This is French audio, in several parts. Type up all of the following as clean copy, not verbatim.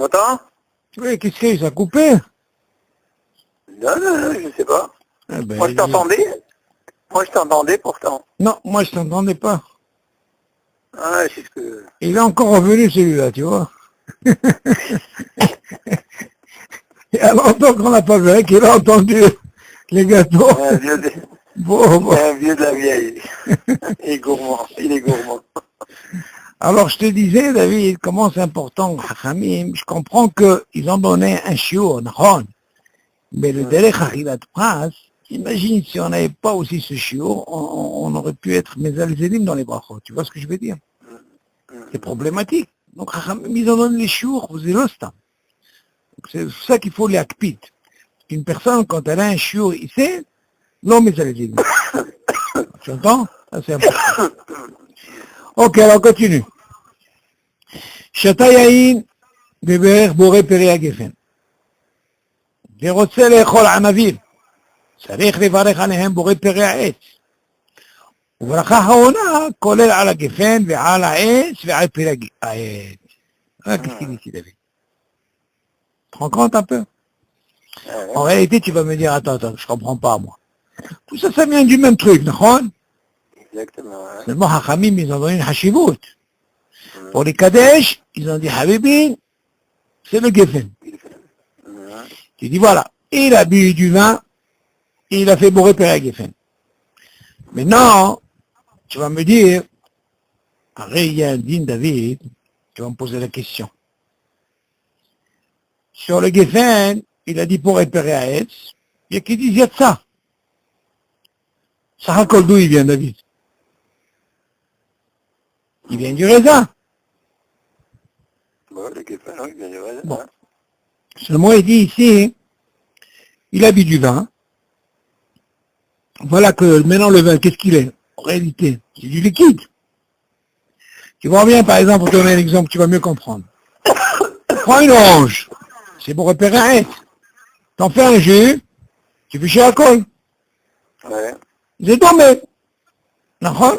m'entends? Oui, qu'est-ce que ça a coupé? Non, je sais pas. Eh ben, Moi, je t'entendais. Moi, je t'entendais pourtant. Non, moi je t'entendais pas. Ah, c'est ce que... Il est encore revenu celui-là, tu vois. Il y a longtemps qu'on n'a pas vu, qu'il a entendu les gâteaux. Un vieux de, Bon. un vieux de la vieille. Il est gourmand. Il est gourmand. Alors je te disais, David, comment c'est important, Chachamim, je comprends qu'ils ont donné un shiur, nahon. Mais le Derech Achilat Pras, imagine si on n'avait pas aussi ce shiur, on aurait pu être Mezalzelim dans les brachot. Tu vois ce que je veux dire? C'est problématique. Donc Chachamim, ils ont donné les shiur, vous êtes l'ostam. C'est pour ça qu'il faut les akpit. Une personne, quand elle a un shiur, il sait, non Mezalzelim. Tu entends? Ça c'est important. Ok, alors continue. שתה יין בברך בורא פרי הגפן ורוצה לאכול ענבים, צריך לברך עליהם בורא פרי העץ, וברכה אחרונה כולל על הגפן ועל העץ ועל פרי העץ. Qu'est-ce qu'il dit ici, David? Tu te rends compte un peu? En réalité, tu vas me dire, attends, je comprends pas, moi. Tout ça, ça vient du même truc, d'accord? Exactement. Seulement, Hachamim, ils ont donné une hashivut. Pour les Kadesh, ils ont dit Habibin, c'est le Geffen. Tu dis voilà, il a bu du vin, et il a fait bourrer Père Geffen. Maintenant, tu vas me dire, Arrêt Din David, tu vas me poser la question. Sur le Geffen, il a dit pour repérer à Etz, il y a qui disent il y a de ça. Ça raconte d'où il vient, David? Il vient du raisin. Bon. Seulement, il dit ici, il a bu du vin. Voilà que maintenant le vin, qu'est-ce qu'il est? En réalité, c'est du liquide. Tu vois bien, par exemple, pour te donner un exemple, tu vas mieux comprendre. Prends une orange, c'est pour repérer un être. T'en fais un jus, tu fais chez alcool. Ouais. C'est tombé. D'accord?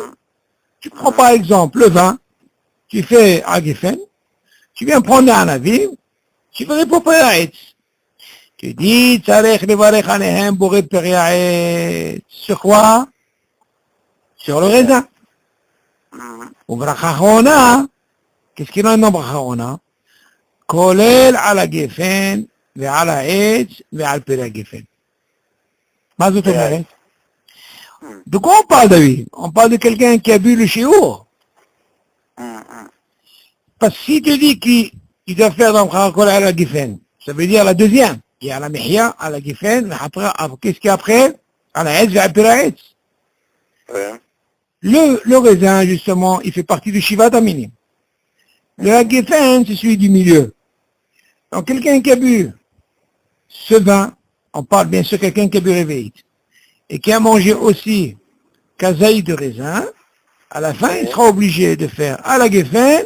Tu prends par exemple le vin, tu fais à Geffen, tu viens prendre un avis, tu veux repérer un être. Tu dis, Tzarech levarech anehem pour repérer un être. Sur quoi? Sur le raisin. Ou bracha achorona, qu'est-ce qu'il a dans bracha achorona? כולל על הגפן ועל העץ ועל פרי הגפן. מה זאת אומרת? De quoi on parle, David? On parle de quelqu'un qui a bu le shiur. Parce que si tu dis qu'il doit faire dans le kol à la gefen, ça veut dire la deuxième. Il y a la mihya, à la gefen, après, qu'est-ce qu'il y a après? À la etz, à la etz. Le raisin, justement, il fait partie du shivat aminim. Le gefen, c'est celui du milieu. Donc, quelqu'un qui a bu ce vin, on parle bien sûr de quelqu'un qui a bu réveil, et qui a mangé aussi kazaï de raisin, à la fin, il sera obligé de faire à la gefen,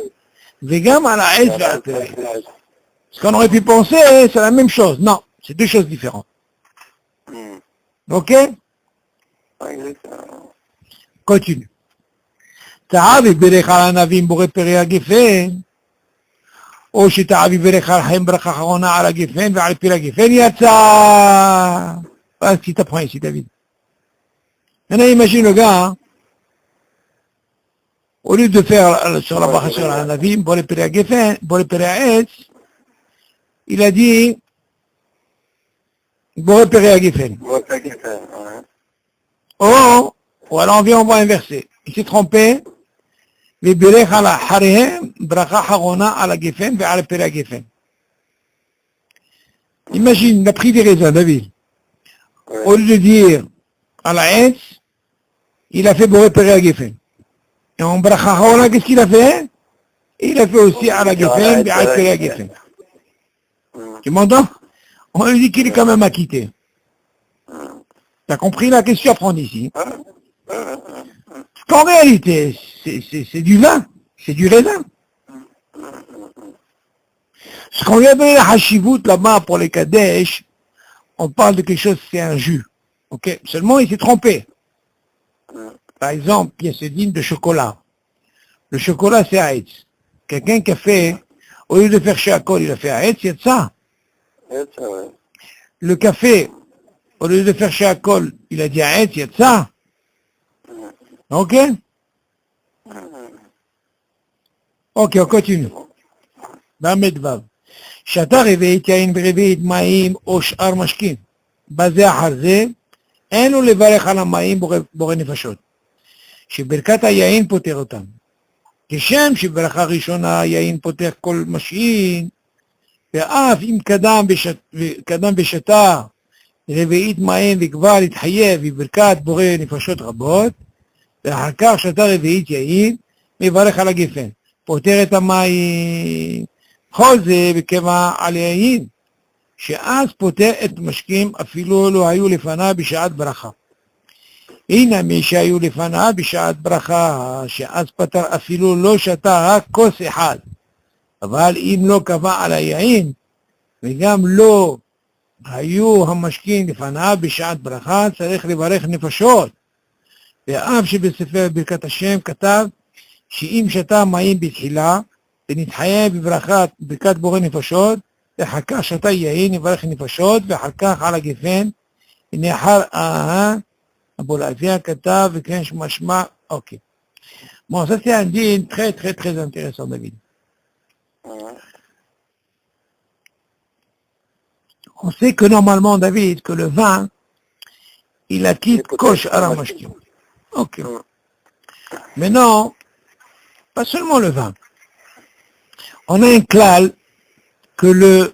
vegam à la etz, à la etz. Ce qu'on aurait pu penser, c'est la même chose. Non, c'est deux choses différentes. Ok? Continue. Ta'av berech al anavim bore peri הגפן, או שתעב יברך עליהם ברכה אחרונה על הגפן ועל פרי הגפן יצא. Voilà ce qui t'apprend ici, David. Maintenant, imagine le gars, hein, au lieu de faire sur la bracha sur la navim, bore peri הגפן, bore peri העץ, il a dit bore peri הגפן. Ou alors on va inverser. Il s'est trompé. ובירך על אחריהם ברכה אחרונה על הגפן ועל פרי הגפן. Imagine, il a pris des raisins, David. Au lieu de dire à la etz, il a fait bourrer peri הגפן. Et en bracha אחרונה, qu'est-ce qu'il a fait? Il a fait aussi à la gefen et à peri הגפן. Tu m'entends? On lui dit qu'il est quand même acquitté. T'as compris là? Qu'est-ce que tu apprends ici? Qu'en réalité, c'est du vin, c'est du raisin. Ce qu'on lui a donné la hashivut là-bas pour les Kadesh, on parle de quelque chose, c'est un jus. Ok? Seulement, il s'est trompé. Par exemple, il y a ce dîme de chocolat. Le chocolat, c'est Haïtz. Quelqu'un qui a fait Au lieu de faire Sheakol, il a fait Aetz, il y a de ça. Ça, ouais. Le café, au lieu de faire Sheakol, il a dit Aetz, il y a de ça. Ok? Ok, on continue. למד ו' שתה רביעית יין ברביעית מים או שאר משקים. בזה אחר זה, אין לו לברך על המים בורא נפשות. שברכת היין פותר אותם. כשם שברכה ראשונה היין פותר כל משעין, ואף אם קדם ושתה רביעית מים וכבר התחייב בברכת בורא נפשות רבות, ואחר כך שתה רביעית יין, מברך על הגפן. פותר את המים. כל זה בקבע על יין, שאז פותר את משקים אפילו לא היו לפניו בשעת ברכה. הנה מי שהיו לפניו בשעת ברכה, שאז פתר אפילו לא שתה רק כוס אחד. אבל אם לא קבע על היין, וגם לא היו המשקים לפניו בשעת ברכה, צריך לברך נפשות. ואף שבספר ברכת השם כתב, שאם שתה מים בתחילה, ונתחייב בברכת בורא נפשות, ואחר כך שתה יין יברך נפשות, ואחר כך על הגפן, ונאחר אבולעזיה כתב, וכן משמע, ok. Bon, ça c'est un dîne très très très intéressant, David. On sait que normalement, David, que le vin, il acquitte Kosh Aramashkim. Ok. Maintenant, pas seulement le vin. On a un klal que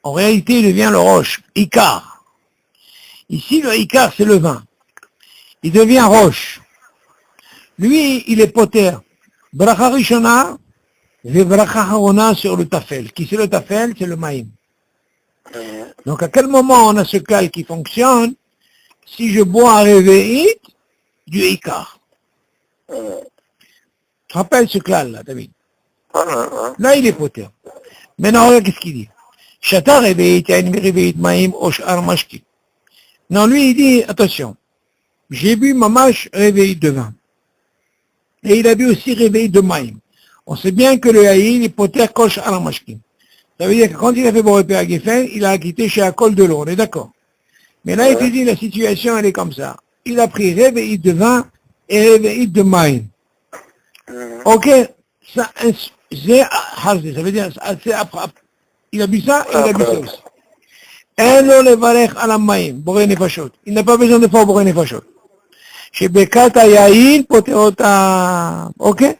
en réalité, il devient le roche, Ikar. Ici, le Ikar, c'est le vin. Il devient roche. Lui, il est poter. Bracha Rishona, et Bracha Harona sur le tafel. Qui c'est le tafel? C'est le maïm. Donc, à quel moment on a ce klal qui fonctionne? Si je bois un réveillite, du Ikar. Tu te rappelles ce klal-là, David? Là, il est poter. Maintenant, regarde qu'est-ce qu'il dit. Shata réveillite, yain réveillite maïm, oshar mashki. Non, lui, il dit, attention, j'ai bu mamash réveillite de vin. Et il a bu aussi réveillite de maïm. On sait bien que le yaïn est poter kosh ar mashki. Ça veut dire que quand il a fait Boré à Geffen, il a acquitté chez Akol de l'eau, on est d'accord. Mais là, il te dit, la situation, elle est comme ça. Il a pris réveillite de vin et réveillite de maïm. Ok, ça, ça veut dire, c'est après. Il a bu ça et il a bu ça aussi. Il n'a pas besoin de faire Boré Nefashot. Chez Bekata Yahin, poter אותם. אוקיי?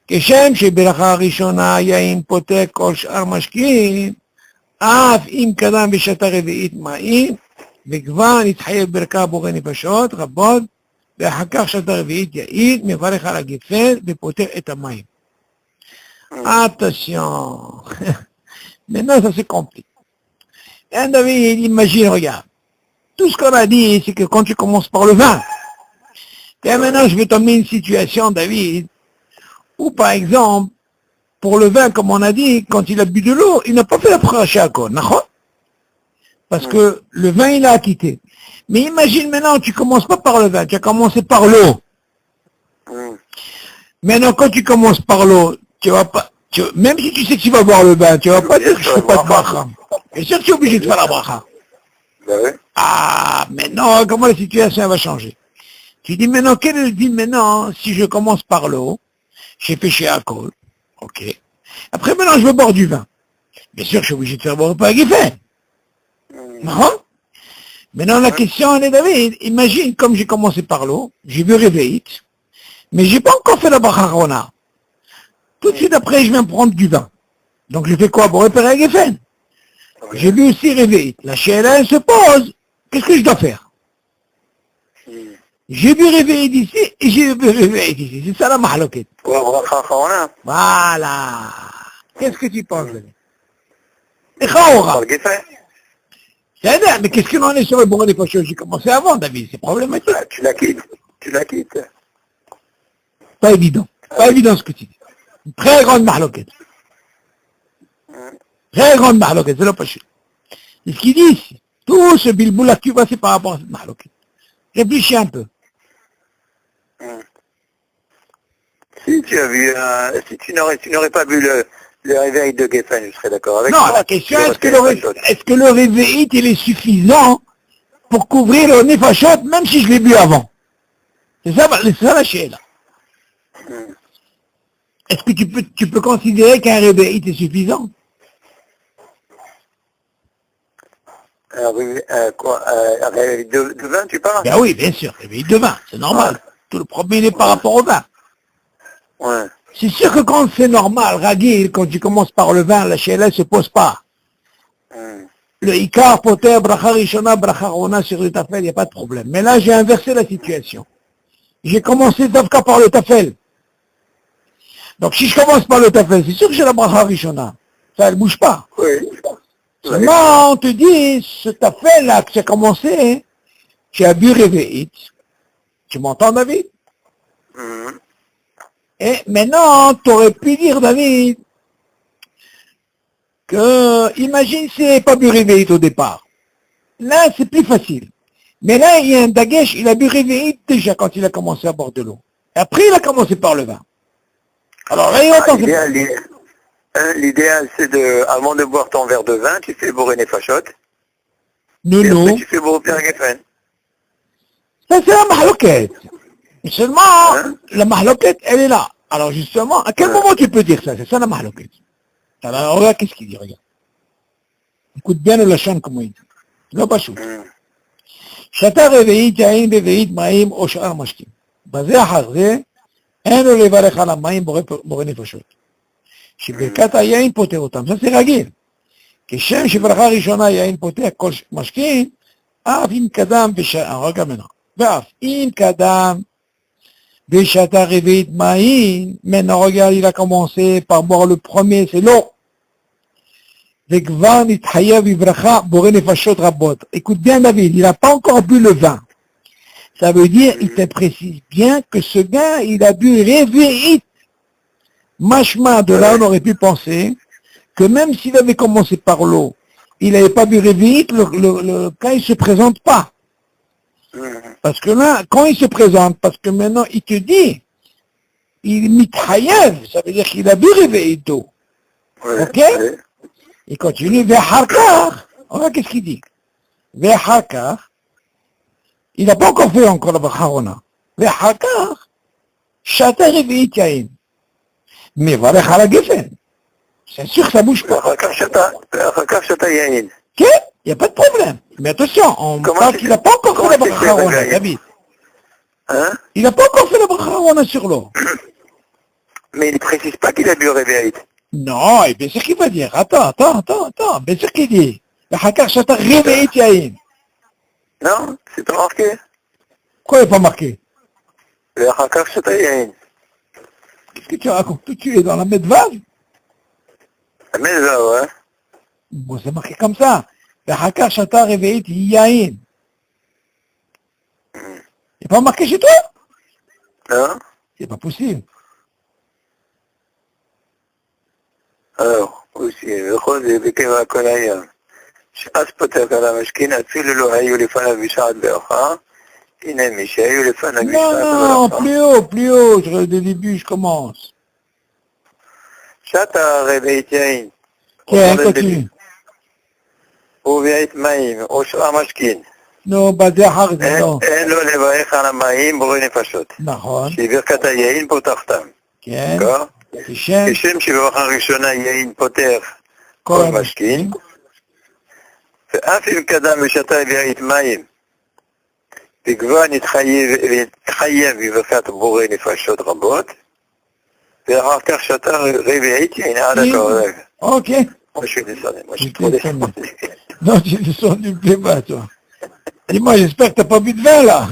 כשם שברכה הראשונה יין פותר כל שאר משקים, אף אם קדם ושתה רביעית מים, וכבר נתחייב ברכה בורא נפשות רבות, ואחר כך שתה רביעית יין, מברך על הגפן ופותר את המים. Attention. Maintenant, ça se complique. Et David, imagine, regarde. Tout ce qu'on a dit, c'est que quand tu commences par le vin, et maintenant, je vais t'emmener une situation, David, où, par exemple, pour le vin, comme on a dit, quand il a bu de l'eau, il n'a pas fait la bracha à Kol, d'accord? Parce que le vin, il a acquitté. Mais imagine maintenant, tu commences pas par le vin, tu as commencé par l'eau. Maintenant, quand tu commences par l'eau, tu vas pas, même si tu sais que tu vas boire le vin, tu vas pas dire que je fais pas de bracha. Et sûr que tu es obligé de faire la bracha. Ah, maintenant, comment la situation va changer? Tu dis maintenant, quel est le dit maintenant, si je commence par l'eau, j'ai péché à col, ok. Après maintenant, je veux boire du vin. Bien sûr, je suis obligé de faire boire pas Geffen. Non? Maintenant, la question, elle est, David, imagine, comme j'ai commencé par l'eau, j'ai bu réveillite, mais j'ai pas encore fait la bracha Rona. Tout de suite après, je viens prendre du vin. Donc, je fais quoi? Boire pas Geffen. J'ai bu aussi réveillite. La chéla, elle se pose. Qu'est-ce que je dois faire? J'ai bu réveillite d'ici et j'ai bu réveillite d'ici. C'est ça la mahaloket. Voilà. Qu'est-ce que tu penses, David? Mais qu'est-ce que l'on est sur le bourreau des poches? J'ai commencé avant, David. C'est problématique. Tu la quittes. Pas évident. Pas évident ce que tu dis. Une très grande mahaloket. Très grande mahaloket, c'est le poche. Et ce qu'il dit ici, tout ce bilboula que tu vois, c'est par rapport à cette mahaloket. Réfléchis un peu. Si tu as vu, si tu n'aurais pas bu Le réveil de Geffen, je serais d'accord avec Non, toi. la question Je est-ce que, retiens pas de est-ce que le réveil il est suffisant pour couvrir le nefashot, même si je l'ai bu avant? C'est ça la chienne. Est-ce que tu peux considérer qu'un réveil est suffisant? Un réveil de vin, tu parles? Ben oui, bien sûr, réveil de vin, c'est normal. Tout le problème est par rapport au vin. Ouais. C'est sûr que quand c'est normal, Ragil, quand tu commences par le vin, la chienne ne se pose pas. Le Ikar, Poter, Bracha Rishona, Bracha Rona sur le Tafel, il n'y a pas de problème. Mais là, j'ai inversé la situation. J'ai commencé Davka par le Tafel. Donc si je commence par le Tafel, c'est sûr que j'ai la Bracha Rishona. Ça, elle ne bouge pas. Oui. Seulement, on te dit, ce Tafel là que j'ai commencé, tu as bu Réveillite. Tu m'entends, David? Et maintenant, tu aurais pu dire, David, que, imagine s'il n'avait pas bu Réveillite au départ. Là, c'est plus facile. Mais là, il y a un Dagesh, il a bu Réveillite déjà quand il a commencé à boire de l'eau. Et après, il a commencé par le vin. Alors là, il y a autant l'idéal, c'est de, avant de boire ton verre de vin, tu fais bourrer les fachottes. Non, Et non. après, tu fais bourrer Pierre Geffen. Ça, c'est la mahloquette. Seulement, la mahloquette, elle est là. Alors justement, à quel moment tu peux dire ça? C'est ça la mahloquette. Alors regarde, qu'est-ce qu'il dit, regarde. Écoute bien le lachon, comment il dit. לא פשוט. שתה רביעית יין ברביעית מים או שאר משקים. בזה אחר זה, אין לו לברך על המים בורא נפשות. שברכת היין פותר אותם, זה רגיל. כשם שברכה ראשונה יין פותר כל משקים, אף אם קדם ואף אם קדם ושתה רביעית מים, maintenant regarde, il a commencé par boire le premier, c'est l'eau. וכבר נתחייב בברכה בורא נפשות רבות. Écoute bien David, il n'a pas encore bu le vin. Ça veut dire, il te précise bien que ce gars, il a bu réveillite. Machma, de là on aurait pu penser que même s'il avait commencé par l'eau, il n'avait pas bu réveillite, le cas il se présente pas. Parce que là, quand il se présente, parce que maintenant il te dit, il mithayev, ça veut dire qu'il a bu réveillite d'eau. Ok? Il continue, Ve'harkar, regarde qu'est-ce qu'il dit. Ve'harkar, il n'a pas encore fait encore la Bacharona. Ve'harkar, Shata Revi'it Yain. Mais va à la Geffen. C'est sûr que ça bouge pas. Ve'harkar Shata Yain. Ok? Il n'y a pas de problème. Mais attention, on parle qu'il n'a pas encore fait la Bacharona, David. Hein? Il n'a pas encore fait la Bacharona sur l'eau. Mais il ne précise pas qu'il a bu réveillite. Non, et bien sûr qu'il va dire. Attends. Bien sûr qu'il dit. Ve'harkar Shata Revi'it Yain. Non, c'est pas marqué. Pourquoi il n'est pas marqué? Ve'harkar Shata Yain. Qu'est-ce que tu racontes? Tu es dans la Medvav? La Medvav, ouais. Bon, c'est marqué comme ça. Ve'harkar Shata Revi'it Yain. C'est pas marqué chez toi? Non. C'est pas possible. Alors, aussi, וכל זה בקבע כל היום. שאז פותח על המשכין, אפילו לא היו לפניו בשעת ברכה, הנה מי שהיו לפניו Non, בשעת plus haut, dès le début, je commence. שתה רביעית יין, Tiens, continue. וביעית מים, או שאר משכין. Non, בזה אחר זה, לא. אין לו לברך על המים בורא נפשות. נכון, שברכת היין פותחתם. כן. כשם כשם שברכה ראשונה יין פותח כל משכין, ואף אם קדם ושתה ביעית מים, וכבר נתחייב בברכת בורא נפשות רבות, ואחר כך שתה רביעית יין עד הקרוב. Ok. Moi je suis descendu, moi je suis trop descendu. Non, tu es descendu plus bas, toi. Dis-moi, j'espère que tu n'as pas bu de vin, là.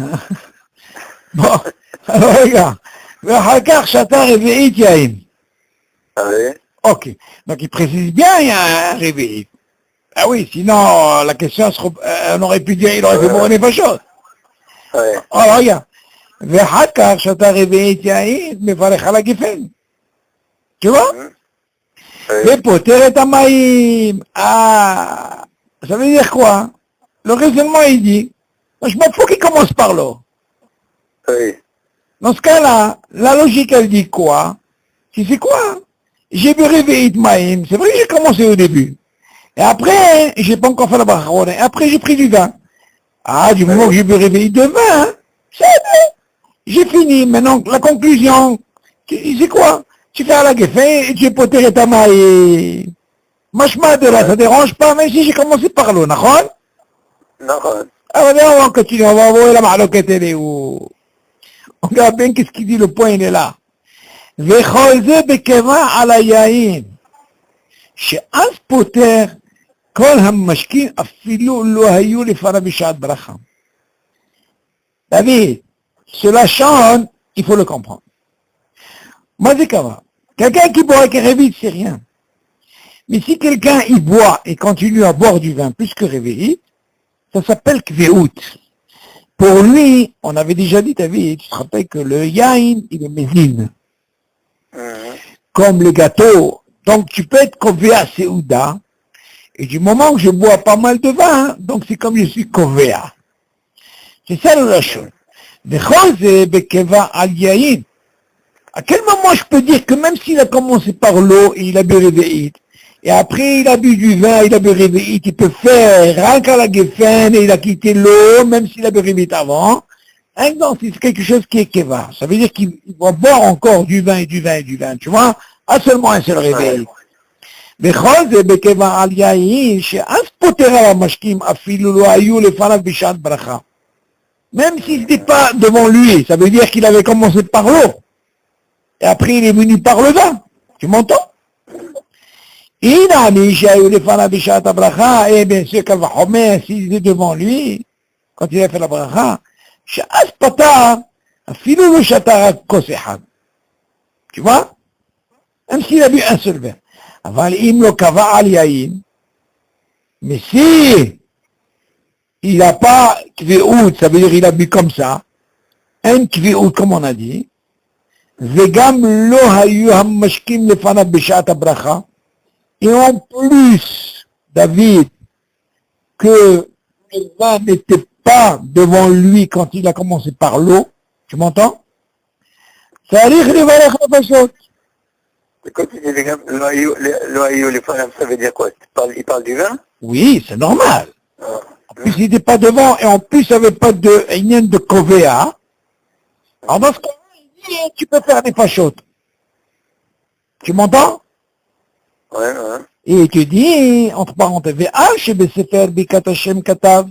Bon, alors regarde. ואחר כך שתה רביעית יין. Ah oui? Ok. Donc il précise bien, il y a un réveil. Ah oui, sinon, la question, on aurait pu dire, il aurait fait mourir pas chose. Ouais. Alors regarde. ואחר כך שתה רביעית יין, מברך על הגפן. Tu vois? ופותר את המים. Ah, ça veut dire quoi? Le raisonnement, il dit, je m'en fous qu'il commence par l'eau. Oui. Dans ce cas-là, la logique, elle dit quoi? Tu sais quoi? j'ai bu Réveillit Maïm, c'est vrai que j'ai commencé au début. Et après, j'ai pas encore fait la bracha. Et après, j'ai pris du vin. Ah, du moment que j'ai bu Réveillit de vin, c'est bon. J'ai fini. Maintenant, la conclusion, c'est quoi? Tu fais à la geffen et tu es poté ta maille. Machma de là, ça dérange pas, même si j'ai commencé par l'eau, d'accord? נכון. Alors, on va continuer, on va voir la mahloket, elle est où? On regarde bien qu'est-ce qu'il dit, le point, il est là. וכל זה בקבע על היין, שאז פותר כל המשקים אפילו לא היו לפניו בשעת ברכה. David, cela chante, il faut le comprendre. Moi, c'est comment? Quelqu'un qui boit avec un réveil, c'est rien. Mais si quelqu'un il boit et continue à boire du vin plus que réveillé, ça s'appelle kveout. Pour lui, on avait déjà dit, David, tu te rappelles que le yain, il est mésine. Comme le gâteau. Donc tu peux être kovea seouda, et du moment que je bois pas mal de vin, donc c'est comme je suis kovea. C'est ça la chose. À quel moment je peux dire que même s'il a commencé par l'eau et il a bu réveillé, et après il a bu du vin, il a bu réveillé, il peut faire rien qu'à la geffen et il a quitté l'eau, même s'il a bu réveillé avant, hein, non, c'est quelque chose qui est keva. Ça veut dire qu'il va boire encore du vin et du vin et du vin, tu vois, à seulement un seul réveil. בכל זה בקבע על יין, שאז פותר על המשקים אפילו לא היו לפניו בשעת ברכה. Même s'il n'était pas devant lui, ça veut dire qu'il avait commencé par l'eau. Et après il est venu par le vin. Tu m'entends? הנה שהיו לפניו בשעת הברכה, et bien sûr קל וחומר, s'il était devant lui, quand il a fait la ברכה, שאז פתר, אפילו לא שתה רק כוס אחד. Tu vois? Même s'il a bu un seul verre. אבל אם לא קבע על יין, mais si il n'a pas kveout, ça veut dire il a bu comme ça, un kveout comme on a dit, וגם לא היו המשקים לפניו בשעת הברכה, et en plus, David, que le vin n'était pas devant lui quand il a commencé par l'eau, tu m'entends? צריך לברך נפשות. Quand tu dis לא היו לפניו, ça veut dire quoi? Il parle du vin? Oui, c'est normal. En plus, il n'était pas devant, et en plus, il n'y avait pas de Inyan de Kovea. Alors, dans ce cas, il dit, tu peux faire des fachotes. Tu m'entends? Ouais, ouais. Et tu dis, entre parenthèses, Ve'al shebesefer bikat Hashem katav,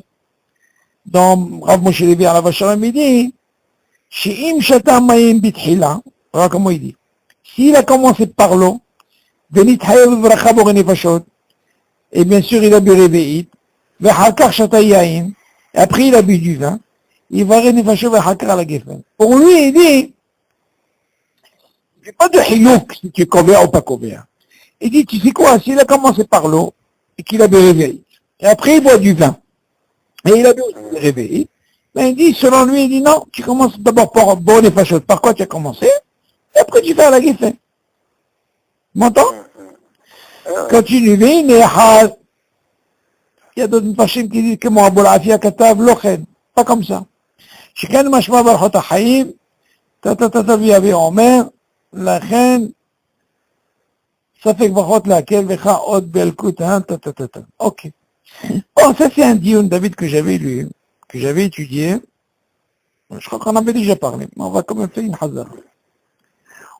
dans Rav Moshe Levi à la Vachalom, il dit, she'im shata mayim bitchila, voilà comment il dit. S'il a commencé par l'eau, venit hayav vracha boré fachot, et bien sûr, il a bu réveillé, ve'halkar shata yain, et après il a bu du vin, il va renefachot ve'halkar à la geffen. Pour lui, il dit, il n'y a pas de hiyouk si tu es couvert ou pas couvert. Il dit, tu sais quoi, s'il a commencé par l'eau, et qu'il a bu réveillé, et après il boit du vin, et il a bu réveillé, ben il dit, selon lui, il dit, non, tu commences d'abord par boire les fachot. Par quoi tu as commencé? Et après tu fais à la geffen. M'entends? Continue, il y a d'autres machines qui disent que moi, Abou Afia Katav, Lochen. Pas comme ça. שכן משמע ברכות החיים, תביא אבי אומר, לכן ספק ברכות להקל בך עוד באלקות, ok. Bon, ça c'est un dion, David, que j'avais lu, que j'avais étudié. Je crois qu'on avait déjà parlé, mais on va quand même faire une hazard.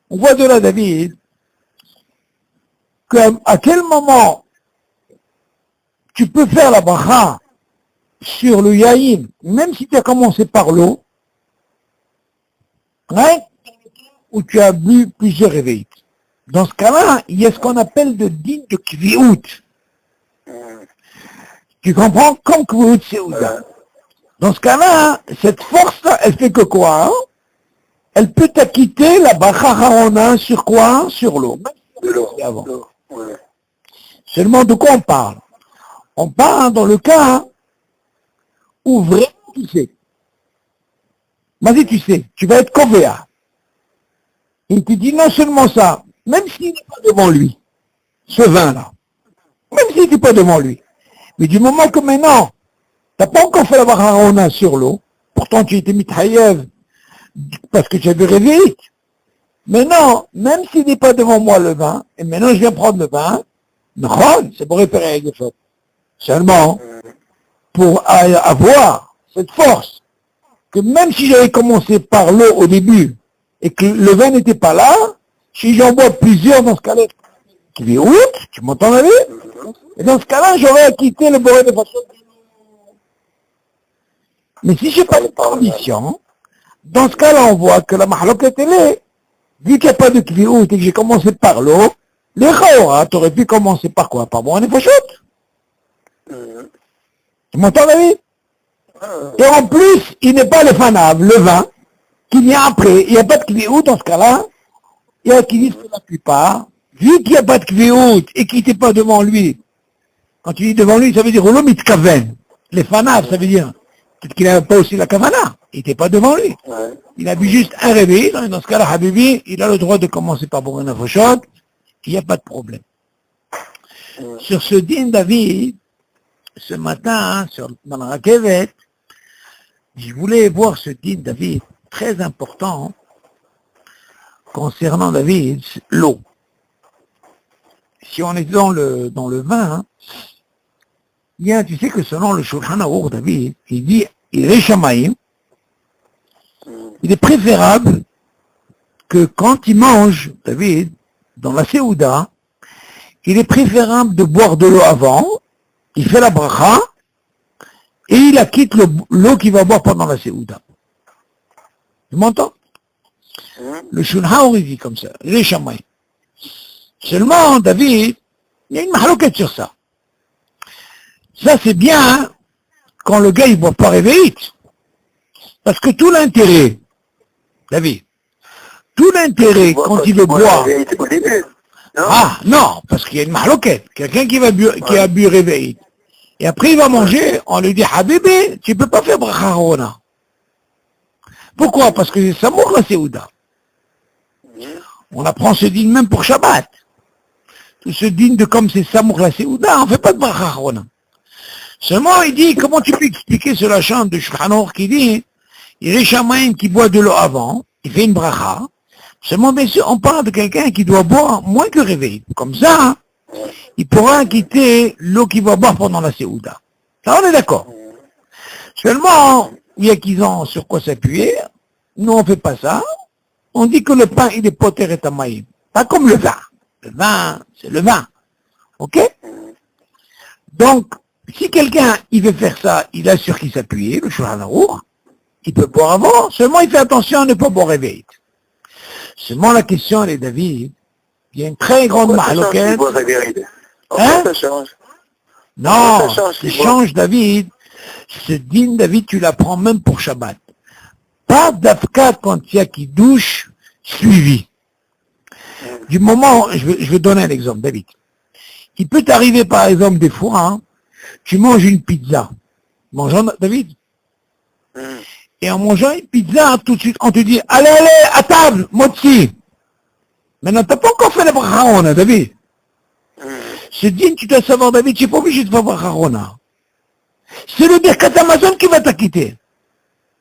On voit de là, David, à quel moment tu peux faire la bracha sur le yaïn, même si tu as commencé par l'eau, hein, où tu as bu plusieurs réveils. Dans ce cas-là, il y a ce qu'on appelle de din de kviout. Tu comprends? Comme kviout, c'est ouda. Dans ce cas-là, cette force-là, elle fait que quoi, hein? Elle peut t'acquitter la bracha harona sur quoi? Sur l'eau. De l'eau. Avant. Ouais. Seulement de quoi on parle? On parle dans le cas où vraiment tu sais. Vas-y, tu sais, tu vas être covéa. Il te dit non seulement ça, même s'il n'est pas devant lui, ce vin-là, même s'il n'est pas devant lui, mais du moment que maintenant, tu n'as pas encore fait la barharona sur l'eau, pourtant tu étais mithayev parce que tu avais réveillé, Maintenant, même s'il n'est pas devant moi le vin, et maintenant je viens prendre le vin, non, c'est pour réparer avec des fautes. Seulement, pour avoir cette force, que même si j'avais commencé par l'eau au début, et que le vin n'était pas là, si j'en bois plusieurs dans ce cas-là, qui dit outre, tu m'entends la vie? Et dans ce cas-là, j'aurais acquitté le boré de façon. Mais si j'ai pas de condition, dans ce cas-là, on voit que la mahloket elle est, vu qu'il n'y a pas de kviout et que j'ai commencé par l'eau, les chaora, tu aurais pu commencer par quoi? Par boré de façon. Tu m'entends la vie? Et en plus, il n'est pas le fanav, le vin, qui vient après. Il n'y a pas de kviout dans ce cas-là. Il y a qui disent que la plupart, vu qu'il n'y a pas de kviout et qu'il n'était pas devant lui, quand tu dis devant lui, ça veut dire olom itkaven. Les fanav, ça veut dire peut-être qu'il n'avait pas aussi la kavana. Il n'était pas devant lui. Ouais. Il a bu juste un réveil. Dans ce cas-là, Habibi, il a le droit de commencer par boire un foshot. Il n'y a pas de problème. Sur ce din David, ce matin, dans la Rakevet, je voulais voir ce din David, très important, concernant David, l'eau. Si on est dans le vin, il y a, tu sais que selon le Shulchan Aruch David, il dit, il est shamaïm, il est préférable que quand il mange, David, dans la Séouda, il est préférable de boire de l'eau avant, il fait la bracha, et il acquitte l'eau qu'il va boire pendant la Séouda. Tu m'entends? Le Shulchan il dit comme ça, il est shamaïm. Seulement, David, il y a une mahloquette sur ça. Ça, c'est bien quand le gars, il ne boit pas réveillé. Parce que tout l'intérêt, David, tout l'intérêt quand il veut boire... Au début, non? Ah, non, parce qu'il y a une mahloquette. Quelqu'un qui a bu réveillé. Et après, il va manger, on lui dit, Habibi, tu ne peux pas faire bracha rona. Pourquoi? Parce que c'est Samour la Séouda. On apprend ce digne même pour Shabbat. Tout ce digne de comme c'est Samour la Séouda, on ne fait pas de bracha rona. Seulement, il dit, comment tu peux expliquer ce lachant de Shulchan Aruch qui dit, il est shamaïm qui boit de l'eau avant, il fait une bracha. Seulement, bien sûr, on parle de quelqu'un qui doit boire moins que réveil. Comme ça, il pourra quitter l'eau qu'il va boire pendant la Séouda. Ça, on est d'accord. Seulement, il y a qui ont sur quoi s'appuyer. Nous, on ne fait pas ça. On dit que le pain, il est poter et tamaïm. Pas comme le vin. Le vin, c'est le vin. OK? Donc, si quelqu'un, il veut faire ça, il a sur qui s'appuyer, le Shulchan Aruch, il peut boire avant, seulement il fait attention à ne pas boire réveil. Seulement la question, elle est, David, il y a une très grande mahloquette. Hein? Ça change. Non, Ça change, ce qui change, David, ce din, David, tu l'apprends même pour Shabbat. Pas d'afka quand il y a qui douche suivi. Du moment, je vais donner un exemple, David. Il peut t'arriver, par exemple, des fois, hein, tu manges une pizza. Mangeant, David? Et en mangeant une pizza, tout de suite, on te dit, allez, à table, motzi. Maintenant, t'as pas encore fait la brachona, David. Ce din, tu dois savoir, David, tu n'es pas obligé de faire brachona. C'est le Birkat Amazon qui va t'acquitter.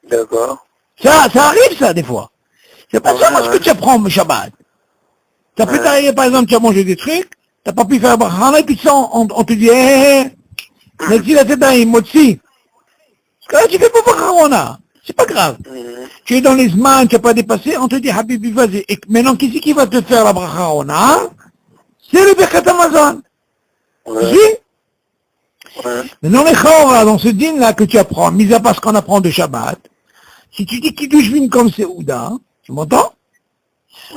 D'accord. Ça arrive, ça, des fois. C'est pas ça, moi, ce que tu apprends, Shabbat. Ça peut t'arriver, par exemple, tu as mangé des trucs, t'as pas pu faire la brachona, et puis ça, on te dit, Motzi la tête d'un motzi. Parce que là, tu fais pas brachona. C'est pas grave. Tu es dans les zman, tu n'as pas dépassé, on te dit, Habibi, vas-y. Et maintenant, qui c'est qui va te faire la brachona? C'est le Birkat Amazon. Ouais. Maintenant, les chora, dans ce din-là que tu apprends, mis à part ce qu'on apprend de Shabbat, si tu dis qu'il douche vine comme Séouda, tu m'entends?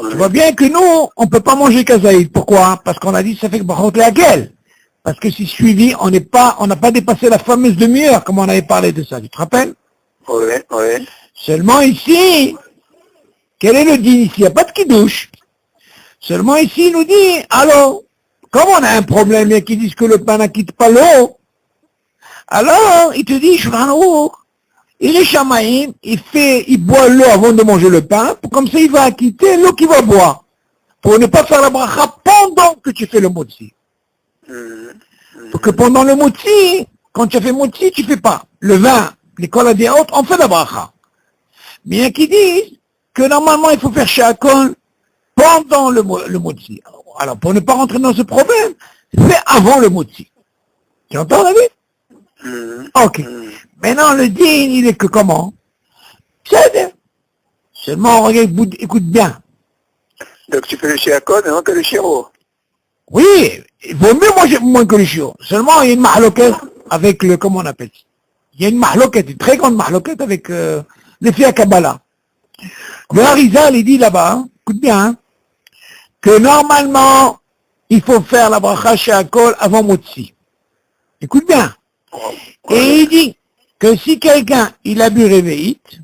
Tu vois bien que nous, on ne peut pas manger kazaïd. Pourquoi? Parce qu'on a dit, ça fait que brachot laquelle? Parce que si suivi, on n'a pas dépassé la fameuse demi-heure, comme on avait parlé de ça. Tu te rappelles? Oui. Seulement ici, quel est le din ici? Il n'y a pas de kidouche. Seulement ici, il nous dit, alors, comme on a un problème et qu'ils disent que le pain n'acquitte pas l'eau, alors, il te dit, Shulchan Aruch, il est shamaïm, il boit l'eau avant de manger le pain, comme ça il va acquitter l'eau qu'il va boire, pour ne pas faire la bracha pendant que tu fais le motzi. Parce que pendant le motzi, quand tu as fait motzi, tu fais pas. Le vin, l'école a dit autres, on fait la bracha. Mais il y a qui disent que normalement il faut faire shakol pendant le motzi. Alors, pour ne pas rentrer dans ce problème, c'est avant le motzi. Tu entends, David? Ok. Maintenant, le din, il est que comment? C'est seulement, regarde, écoute bien. Donc tu fais le shiakot et non que le shiro. Oui, il vaut mieux manger moins que le chiot. Seulement, il y a une mahloquette avec le, comment on appelle ça? Il y a une mahloquette, une très grande mahloquette avec les filles à Kabbalah. Le Harizal, il dit là-bas, hein, écoute bien, hein, que normalement, il faut faire la bracha shiakol avant motzi. Écoute bien. Et il dit que si quelqu'un, il a bu réveillite,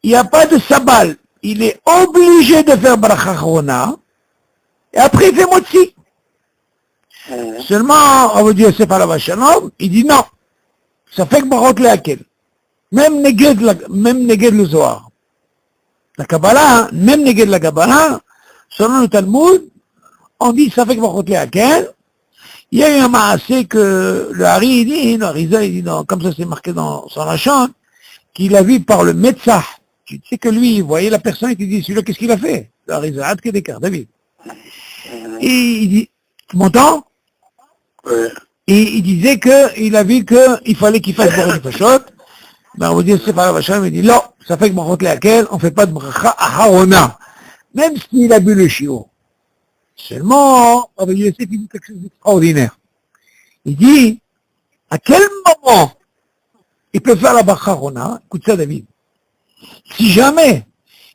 il n'y a pas de sabal, il est obligé de faire bracha chorona, et après il fait motzi. Seulement, on veut dire c'est pas la vachalom, il dit non, ça fait que barot leakel. Même neged le Zohar. La Kabbalah, hein, même neged la Kabbalah, selon le Talmud, on dit ça fait que barot leakel. Il y a eu un maasé que le Hari, il dit, le Harizal, il dit, non, comme ça c'est marqué dans son Hachon, qu'il a vu par le médecin. Tu sais que lui, il voyait la personne et il dit, celui-là, qu'est-ce qu'il a fait? Le Harizal, que des cartes, David. Et il dit, tu m'entends? Oui. Et il disait qu'il a vu qu'il fallait qu'il fasse Borot Fashot. Ben, on va dire, c'est pas la vache, il dit, non, ça fait que Borot laquelle, on fait pas de bracha à Harona. Même s'il a bu le chiot. Seulement, on va dire, c'est quelque chose d'extraordinaire. Il dit, à quel moment il peut faire la bracha Harona? Écoute ça, David. Si jamais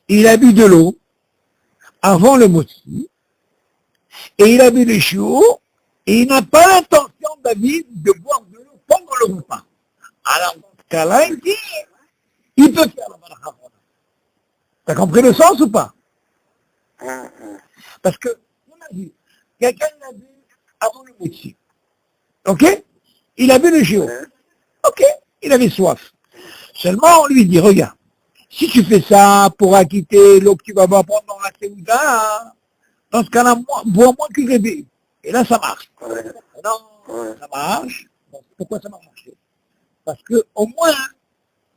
il a bu de l'eau avant le motzi, et il a bu le chiot, et il n'a pas l'intention, David, de boire de l'eau pendant le repas. Alors, dans ce cas-là, il dit, il peut faire la bracha. T'as compris le sens ou pas? Parce que, on a dit, quelqu'un l'a bu avant le motzi. Ok? Il a bu le chiot. Ok? Il avait soif. Seulement, on lui dit, regarde, si tu fais ça pour acquitter l'eau que tu vas boire pendant la séouda, dans ce cas-là, bois moins que bébé. Et là, ça marche. Non, ça marche. Pourquoi ça marche? Parce que au moins,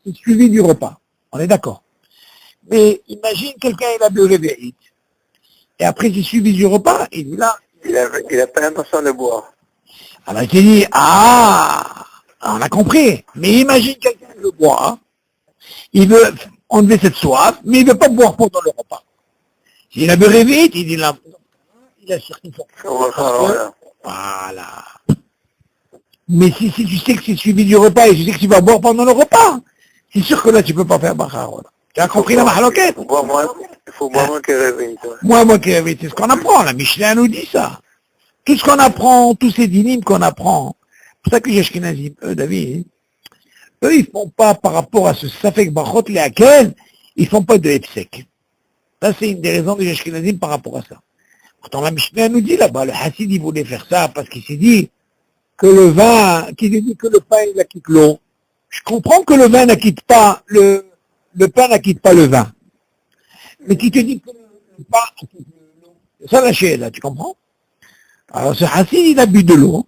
c'est suivi du repas. On est d'accord. Mais imagine quelqu'un, il a bu réveillite. Et après, c'est suivi du repas. Et là, Il a pas l'intention de boire. alors il s'est dit, on a compris. Mais imagine quelqu'un qui veut boire. Il veut enlever cette soif, mais il ne veut pas boire pendant le repas. S'il a bu réveillite, il dit là, il a sorti son voilà. Mais si tu sais que c'est suivi du repas et tu sais que tu vas boire pendant le repas, c'est sûr que là, tu ne peux pas faire bracha. Tu as compris la mahaloquette? Il faut boire moins que réveillite. Moi qui réveillite, c'est ce qu'on apprend. La Mishnah nous dit ça. Tout ce qu'on apprend, tous ces dynimes qu'on apprend, c'est pour ça que les Ashkenazim, eux, David, eux, ils font pas par rapport à ce safek brachot leakel, ils font pas de hepsek. Ça, c'est une des raisons des Ashkenazim par rapport à ça. Pourtant, la Mishnah nous dit là-bas, le Hassid, il voulait faire ça parce qu'il s'est dit que le vin, qu'il dit que le pain, il acquitte l'eau. Je comprends que le vin n'acquitte pas, le pain n'acquitte pas le vin. Mais qui te dit que le pain acquitte l'eau? C'est ça la chaîne, là, tu comprends? Alors, ce Hassid, il a bu de l'eau.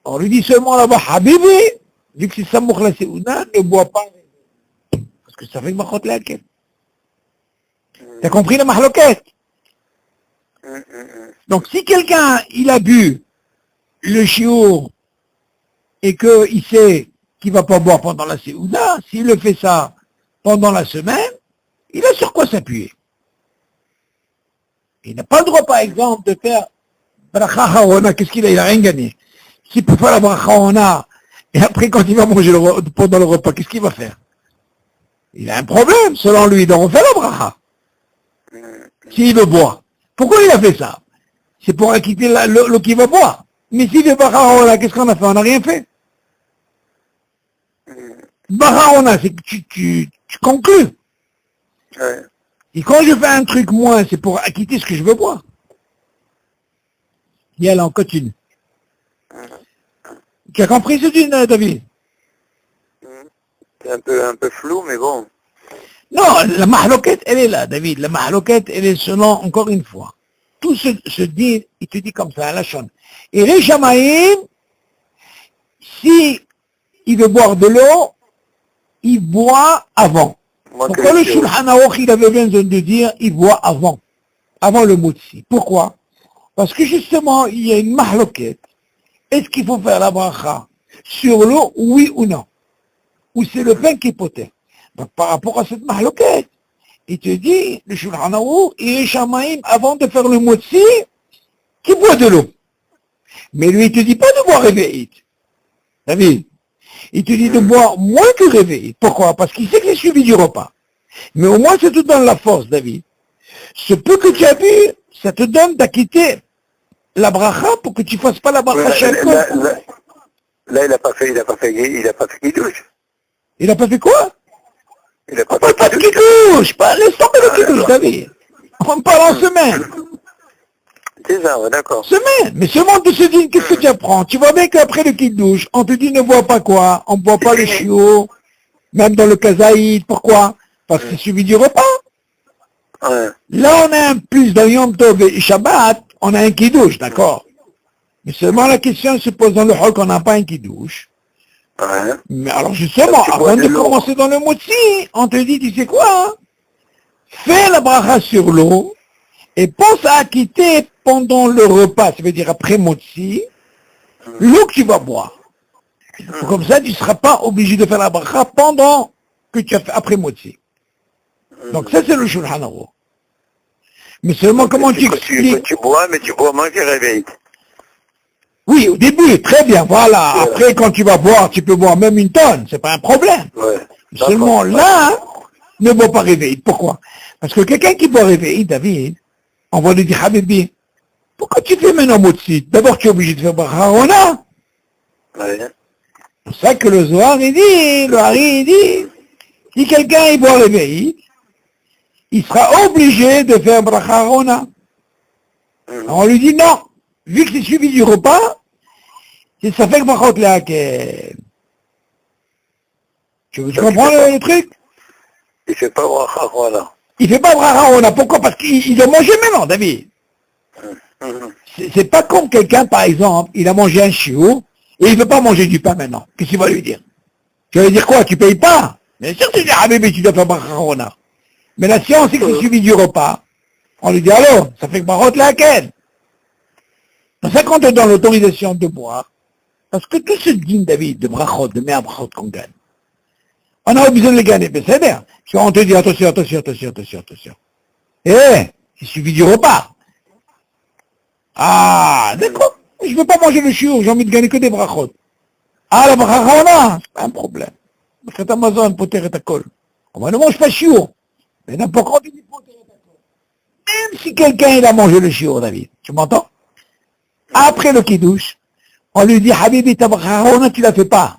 On lui dit seulement là-bas, Habibi, vu que c'est Samouk la Séouna, ne bois pas. Parce que ça fait que Machot Lakel. T'as compris la mahloquette? Donc, si quelqu'un, il a bu le chiour et qu'il sait qu'il va pas boire pendant la Séouda, s'il le fait ça pendant la semaine, il a sur quoi s'appuyer. Il n'a pas le droit, par exemple, de faire bracha haona. Qu'est-ce qu'il a? Il n'a rien gagné. S'il peut faire la bracha haona, et après, quand il va manger pendant le repas, qu'est-ce qu'il va faire? Il a un problème, selon lui, donc on fait la bracha. S'il veut boire. Pourquoi il a fait ça? C'est pour acquitter l'eau qu'il va boire. Mais s'il veut bracha haona, qu'est-ce qu'on a fait? On n'a rien fait. Bracha haona, c'est que tu conclus. Ouais. Et quand je fais un truc moins, c'est pour acquitter ce que je veux boire. Et alors, on continue. Tu as compris ce dîne, David? C'est un peu flou, mais bon. Non, la mahloquette, elle est là, David. La mahloquette, elle est selon, encore une fois. Tout ce dîne, il te dit comme ça, à la chaîne. Et les Shamaïm, si il veut boire de l'eau, il boit avant. Pourquoi le Shulchan Aruch, il avait besoin de dire, il boit avant? avant le motzi. Pourquoi? Parce que justement, il y a une mahloquette. Est-ce qu'il faut faire la bracha sur l'eau, oui ou non? Ou c'est le pain qui est poté? Donc par rapport à cette mahloquette, il te dit, le Shulchan Aruch, il est shamaïm avant de faire le motzi, qui boit de l'eau. Mais lui, il te dit pas de boire réveillite. David, il te dit de boire moins que réveillite. Pourquoi? Parce qu'il sait que c'est suivi du repas. Mais au moins, c'est tout dans la force, David. Ce peu que tu as bu, ça te donne d'acquitter la bracha pour que tu fasses pas la bracha chaque fois. Là, il a pas fait Kiddush. Il a pas fait quoi? Il a pas On parle pas de Kiddush, laisse tomber le Kiddush, David. On parle en semaine. C'est ça, ouais, d'accord. Semaine. Mais seulement de se dire, qu'est-ce que tu apprends? Tu vois bien qu'après le Kiddush, on te dit ne bois pas quoi? On ne boit pas le chiot, même dans le kazaïd. Pourquoi? Parce que c'est suivi du repas. Ouais. Là, on a un plus dans Yom Tov et Shabbat, on a un Kiddush, d'accord? Mais seulement la question se pose dans le hall qu'on n'a pas un Kiddush. Ouais. Mais alors justement, avant de commencer dans le motzi, on te dit, tu sais quoi? Fais la bracha sur l'eau et pense à acquitter pendant le repas, ça veut dire après motzi, l'eau que tu vas boire. Comme ça, tu ne seras pas obligé de faire la bracha pendant que tu as fait après motzi. Donc ça, c'est le Shulchan Aruch. Mais seulement comment tu expliques? Tu bois, mais tu bois moins que réveillite. Oui, au début, très bien, voilà. Après, quand tu vas boire, tu peux boire même une tonne, c'est pas un problème. Ouais. Seulement là, ne bois pas réveillite. Pourquoi? Parce que quelqu'un qui boit réveillite, David, on va lui dire, Habibi, pourquoi tu fais maintenant motzi? D'abord, tu es obligé de faire bracha Harona. Ouais. C'est pour ça que le Zohar, il dit, le Hari, il dit, si quelqu'un il boit réveillite, il sera obligé de faire bracha Harona. Alors on lui dit non, vu que c'est suivi du repas, ça fait que brachot là, tu comprends le truc? Il fait pas bracha, voilà. Il fait pas bracha Harona. Pourquoi? Parce qu'il doit manger maintenant, David. C'est pas comme quelqu'un, par exemple, il a mangé un chiot, et il veut pas manger du pain maintenant. Qu'est-ce qu'il va lui dire? Tu vas lui dire quoi? Tu payes pas? Bien sûr, tu dis, ah bébé, tu dois faire bracha Harona. Mais la science, c'est que c'est suivi du repas. On lui dit, alors, ça fait que brachot là, quel? Dans ça, quand on donne l'autorisation de boire, parce que tout ce digne, David, de brachot, de mère brachot qu'on gagne, on a besoin de les gagner, mais c'est bien. Si on te dit, attention. C'est suivi du repas. Ah, d'accord. Je ne veux pas manger le chiot, j'ai envie de gagner que des brachot. Ah, la brachot, c'est pas un problème. Parce que Amazon, poter et takol. On ne mange pas chiot. Mais n'importe quoi, tu dis poter et takol. Même si quelqu'un, il a mangé le chiot, David. Tu m'entends? Après le kiddush, on lui dit, Habibi, ta bracha, tu la fais pas.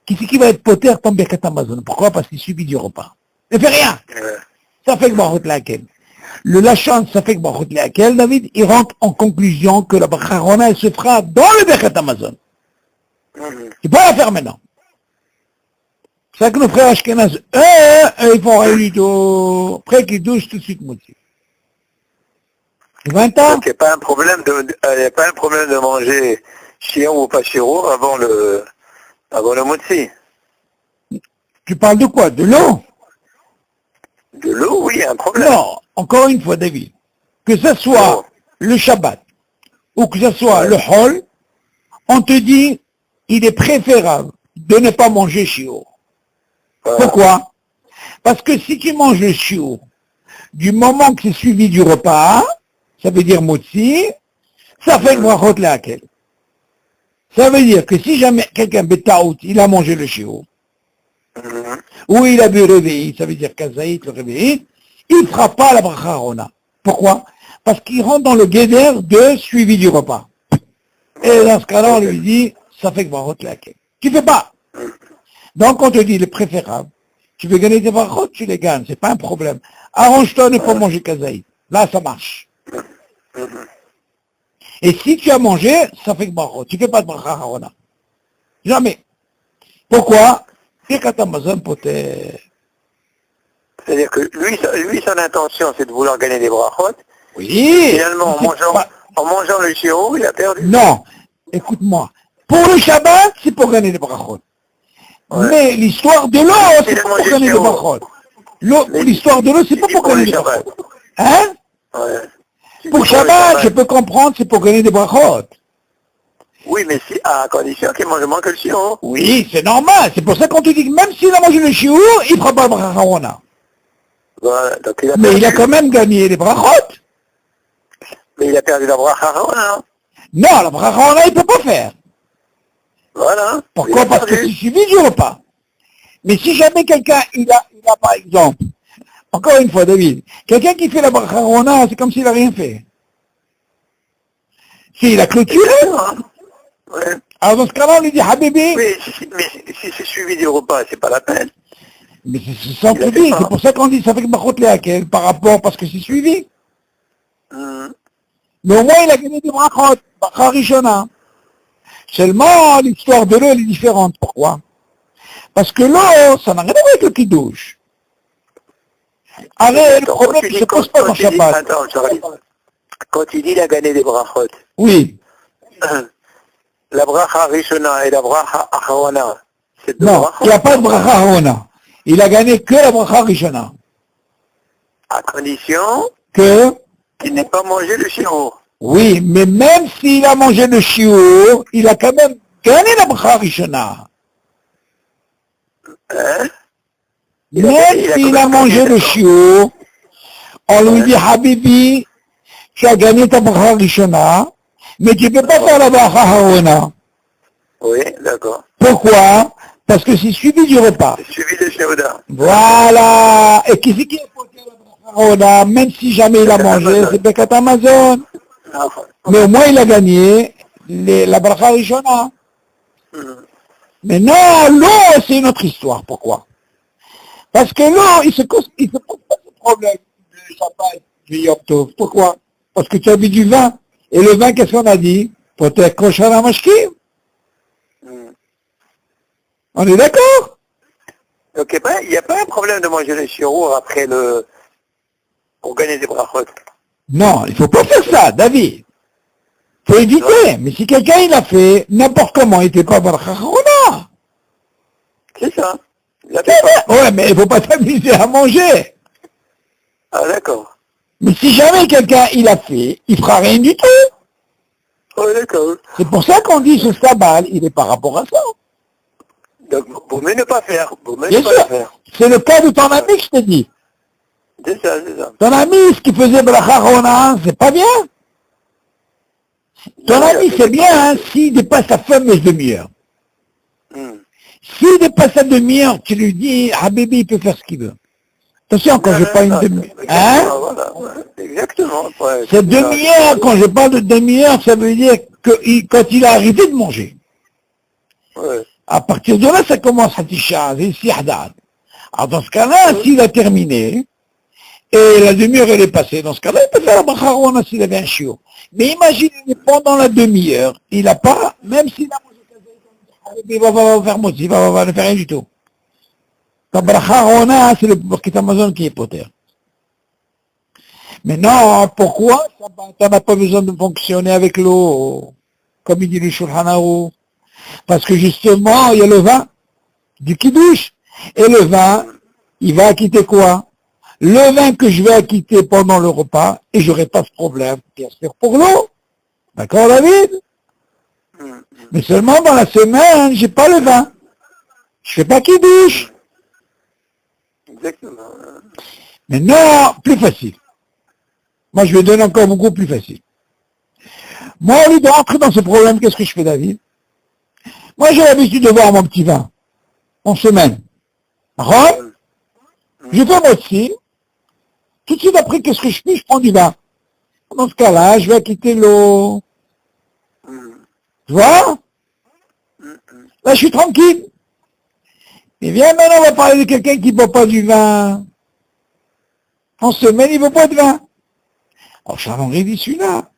Qui c'est qui va être poter, ton birkat Amazon? Pourquoi? Parce qu'il subit du repas. Ne fait rien. Ça fait que brachot laquelle. Le lachon, ça fait que brachot laquelle, David, il rentre en conclusion que la bracha, elle se fera dans le birkat Amazon. Tu peux la faire maintenant. C'est ça que nos frères Ashkenaz, ils font rien du tout. Après qu'ils douchent tout de suite moitié. 20 ans? Donc il n'y a pas un problème de manger chiron ou pas chiron avant le motzi. Tu parles de quoi? De l'eau? De l'eau, oui, il y a un problème. Non, encore une fois, David. Que ce soit le Shabbat ou que ce soit le Hol, on te dit, il est préférable de ne pas manger chiot. Pourquoi? Parce que si tu manges le chiot, du moment que c'est suivi du repas, ça veut dire motzi, ça fait brachot laquelle. Ça veut dire que si jamais quelqu'un betaout, il a mangé le chiot, ou il a bu le réveillite, ça veut dire kazaït, le réveillite, il ne fera pas la bracha Harona. Pourquoi? Parce qu'il rentre dans le guéder de suivi du repas. Et dans ce cas-là, on lui dit, ça fait brachot laquelle. Tu fais pas. Donc on te dit, le préférable, tu veux gagner des brachot, tu les gagnes, c'est pas un problème. Arrange-toi de ne pas manger kazaït. Là, ça marche. Et si tu as mangé, ça fait que brachot. Tu fais pas de bracha Harona. Jamais. Pourquoi? C'est Amazon poter. C'est-à-dire que lui, son intention, c'est de vouloir gagner des brachot. Oui. Finalement, en mangeant le chiot, il a perdu. Non. Écoute-moi. Pour le Shabbat, c'est pour gagner des brachot. Ouais. Mais l'histoire de l'eau, c'est pas pour gagner des brachot. L'histoire de l'eau, c'est pas pour gagner des brachot. Hein? Ouais. Pour Shabbat, je peux comprendre, c'est pour gagner des brachot. Oui, mais si, à condition qu'il mange moins que le shiur. Oui, c'est normal. C'est pour ça qu'on te dit que même s'il a mangé le shiur, il ne fera pas le bracha harona. Voilà, donc il a Mais perdu. il a quand même gagné les brachot. Mais il a perdu la bracha harona. Non, la bracha harona, il ne peut pas faire. Voilà. Pourquoi? Parce que c'est suivi du repas. Mais si jamais quelqu'un, il a par exemple, encore une fois, David, quelqu'un qui fait la bracha harona, c'est comme s'il n'a rien fait. S'il a clôturé, Ouais. alors dans ce cas-là, on lui dit, Habibi, Mais si c'est suivi du repas, c'est pas la peine. mais c'est sans Il a fait suivi, pas. c'est pour ça qu'on dit, ça fait que Bachot Léakel, par rapport, parce que c'est suivi. Mais au moins, il a gagné des brachot, bracha rishona. Seulement, l'histoire de l'eau, elle est différente. Pourquoi? Parce que l'eau, ça n'a rien à voir avec le kiddush. Allez, le problème, il se pose pas dans Shabbat. Attends, Charlie. Quand il dit il a gagné des brachot, Oui. la bracha rishona et la bracha acharona, c'est deux Non, brachot. il n'y a pas de bracha harona. Il a gagné que la bracha rishona. À condition Que, qu'il n'ait pas mangé le shiur. oui, mais même s'il a mangé le shiur, il a quand même gagné la bracha rishona. Hein? Même s'il a mangé le shiur, on lui dit, Habibi, tu as gagné ta bracha rishona, mais tu ne peux pas faire la bracha harona. Oui, d'accord. Pourquoi? Parce que c'est suivi du repas. C'est suivi de Sheuda. Voilà. Et qui c'est qui a porté la bracha harona, même si jamais il a mangé, c'est Bekat Amazon. Mais au moins il a gagné la bracha rishona. Mais non, l'eau, c'est une autre histoire. Pourquoi? Parce que l'eau, il se pose pas ce problème du Shabbat, du Yom Tov. Pourquoi? Parce que tu as bu du vin. Et le vin, qu'est-ce qu'on a dit? Peut-être kosher à mashkim. On est d'accord? Donc il n'y a pas un problème de manger le shiur après pour gagner des brachot. Non, il faut pas faire ça, David. Faut éviter. Mais si quelqu'un il a fait n'importe comment, il n'était pas bracha harona. C'est ça. Il a fait pas. Ouais, mais il faut pas s'amuser à manger. Ah, d'accord. Mais si jamais quelqu'un il a fait, il fera rien du tout. Oh, d'accord. C'est pour ça qu'on dit ce sabal, il est par rapport à ça. Donc, vaut mieux ne pas faire. Vaut mieux Bien ne pas le sûr. faire. C'est le cas de ton ami que je t'ai dit. C'est ça, c'est ça. Ton ami, ce qui faisait bracha harona, c'est pas bien. Ton Non, ami, il a c'est fait bien, hein, s'il dépasse sa fameuse demi-heure. S'il dépasse sa demi-heure, tu lui dis, Habibi, il peut faire ce qu'il veut. Attention, quand je parle une demi-heure. Hein? Voilà, exactement. Ouais, Cette demi-heure, quand je parle de demi-heure, ça veut dire que quand il a arrêté de manger. Ouais. À partir de là, ça commence à tisha, c'est haddad. Alors dans ce cas-là, s'il a terminé, et la demi-heure elle est passée, dans ce cas-là, il peut faire la bracha harona s'il avait un chiot. Mais imaginez, pendant la demi-heure, il n'a pas, même s'il a mangé, il va faire moti, il va ne faire rien du tout. La bracha harona, c'est le Birkat Amazon qui est poter. Mais non, pourquoi tu n'as pas besoin de fonctionner avec l'eau, comme il dit le Shulchan Aruch? Parce que justement, il y a le vin du kiddush. Et le vin, il va acquitter quoi? Le vin que je vais acquitter pendant le repas, et j'aurai pas ce problème, bien sûr, pour l'eau. D'accord, David? Mais seulement dans la semaine, j'ai pas le vin. Je fais pas kiddush. Exactement. Mais non, plus facile. Moi, je vais donner encore beaucoup plus facile. Moi, au lieu de rentrer dans ce problème, qu'est-ce que je fais, David? Moi, j'ai l'habitude de boire mon petit vin en semaine. D'accord? Je fais moti. Tout de suite après, qu'est-ce que je fais? Je prends du vin. Dans ce cas-là, je vais quitter l'eau. Tu vois? Là, je suis tranquille. Et viens, maintenant, on va parler de quelqu'un qui ne boit pas du vin. En semaine, il ne boit pas de vin. Alors, Charles dit celui-là.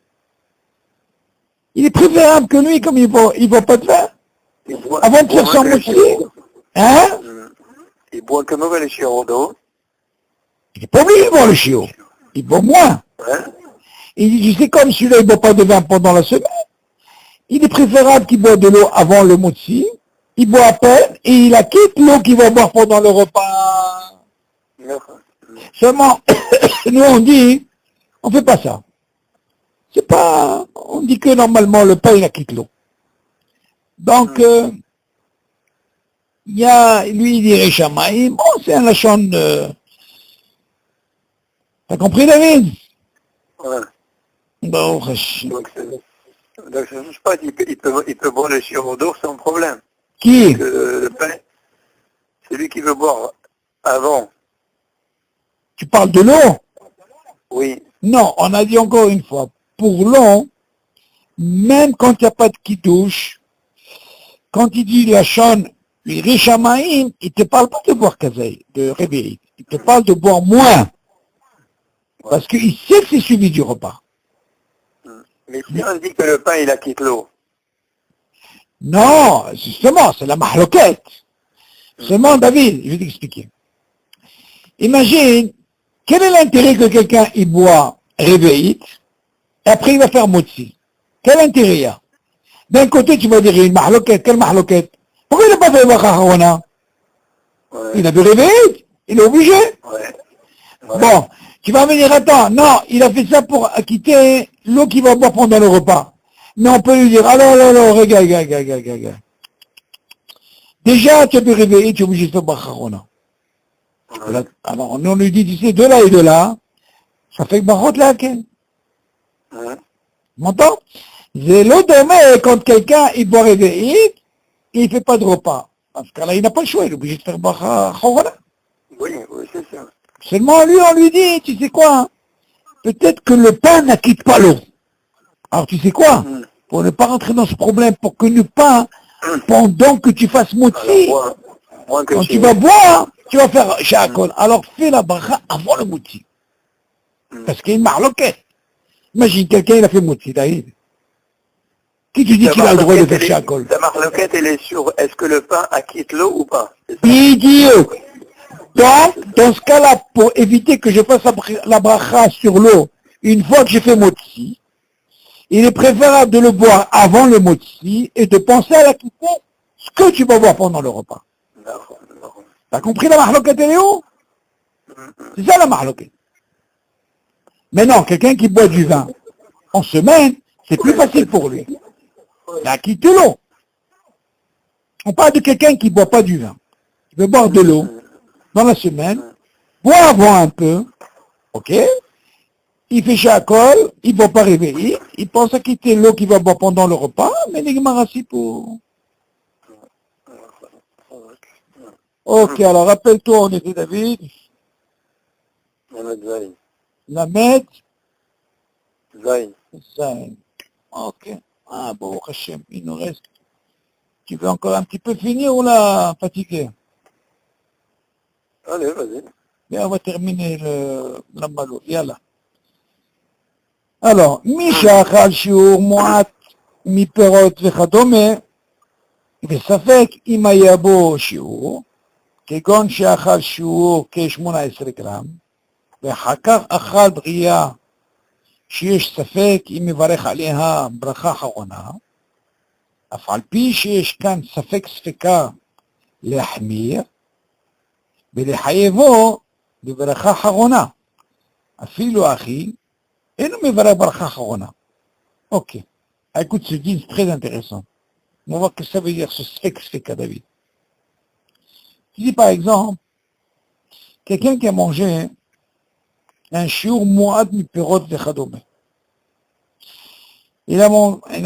Il est préférable que lui, comme il ne boit pas de vin. Avant de faire son moitié. Hein? Il boit que mauvais le shiur d'eau. Il n'est pas obligé de boire le chiot. Il boit moins. Hein? Il dit, tu sais, comme celui-là, il ne boit pas de vin pendant la semaine. Il est préférable qu'il boive de l'eau avant le moti. Il boit à peine et il acquitte l'eau qu'il va boire pendant le repas. D'accord. Seulement, nous on dit, on ne fait pas ça. C'est pas, on dit que normalement le pain il a quitté l'eau. Donc, il y a, lui il dirait Shamaïm, bon c'est un lachon, t'as compris David? Ouais. Bon, Donc, ça ne change pas, il peut boire le sirop d'eau sans problème. qui? Le pain, celui qui veut boire avant, Tu parles de l'eau? oui. Non, on a dit encore une fois, pour l'eau, même quand il n'y a pas de kidouche, quand il dit lachon, lui Rishamaïm, il te parle pas de boire kazaï, de réveiller. Il te parle de boire moins. Parce qu'il sait que c'est suivi du repas. Mais si on dit que le pain, il a quitté l'eau, Non, justement, c'est la mahloquette. Seulement, David, je vais t'expliquer. Imagine, quel est l'intérêt que quelqu'un y boit réveillite, et après il va faire motzi? Quel intérêt il y a? D'un côté, tu vas dire, une mahloquette, quelle mahloquette? Pourquoi il n'a pas fait Bakharona? Il a vu réveillite, il est obligé. ouais. Bon, tu vas me dire, attends, non, il a fait ça pour quitter l'eau qu'il va boire pendant le repas. Mais on peut lui dire, alors, regarde. Déjà, tu as pu réveiller, tu es obligé de faire Bakharona. Alors, on lui dit, tu sais, de là et de là, ça fait que Bachot là, tu m'entends? C'est l'autre mais quand quelqu'un, il boit réveiller, il ne fait pas de repas. Parce que là, il n'a pas le choix, il est obligé de faire Bakharona. Oui, c'est ça. Seulement, lui, on lui dit, tu sais quoi? Peut-être que le pain ne quitte pas l'eau. Alors, tu sais quoi? Pour ne pas rentrer dans ce problème, pour que le pain, pendant que tu fasses motzi, quand tu vas boire, tu vas faire shakol. Alors, fais la bracha avant le motzi. Parce qu'il y a une marloquette. Imagine, quelqu'un, il a fait motzi, David. Qui te dit qu'il a le droit de faire shakol? La marloquette, elle est sur, est-ce que le pain a quitté l'eau ou pas? Idiot! Donc, dans ce cas-là, pour éviter que je fasse la bracha sur l'eau, une fois que j'ai fait motzi, il est préférable de le boire avant le motzi et de penser à la quitter ce que tu vas boire pendant le repas. T'as compris la mahloquette, Léo? C'est ça la mahloquette. Maintenant, quelqu'un qui boit du vin en semaine, c'est plus facile pour lui. Il a quitté l'eau. On parle de quelqu'un qui ne boit pas du vin. Il veut boire de l'eau dans la semaine, boire avant un peu, ok? Il fait shakol, il ne va pas réveiller, il pense à quitter l'eau qu'il va boire pendant le repas, mais il est pour... Ok, alors rappelle-toi, on était David. Lamed. Zayn. Zayn. Ok. Ah bon, Hachem, il nous reste. Tu veux encore un petit peu finir ou là, fatigué? Allez, vas-y. Bien, on va terminer la malo. Yalla. Alors, Misha Achal Shiur Mu'at Miperot וכדומה, וספק אם היה בו שיעור, כגון שאכל שיעור כ-18 גרם, ואחר כך אכל בריאה שיש ספק אם מברך עליה ברכה אחרונה, אף על פי שיש כאן ספק ספקה להחמיר, ולחייבו בברכה אחרונה, אפילו אחי, אינו מברך ברכה אחרונה. Ok. Écoute, ce dit, c'est très intéressant. On va voir ce que ça veut dire, ce sfek, David. Tu dis par exemple, quelqu'un qui a mangé un chiour moad mi perot vechadome. Il a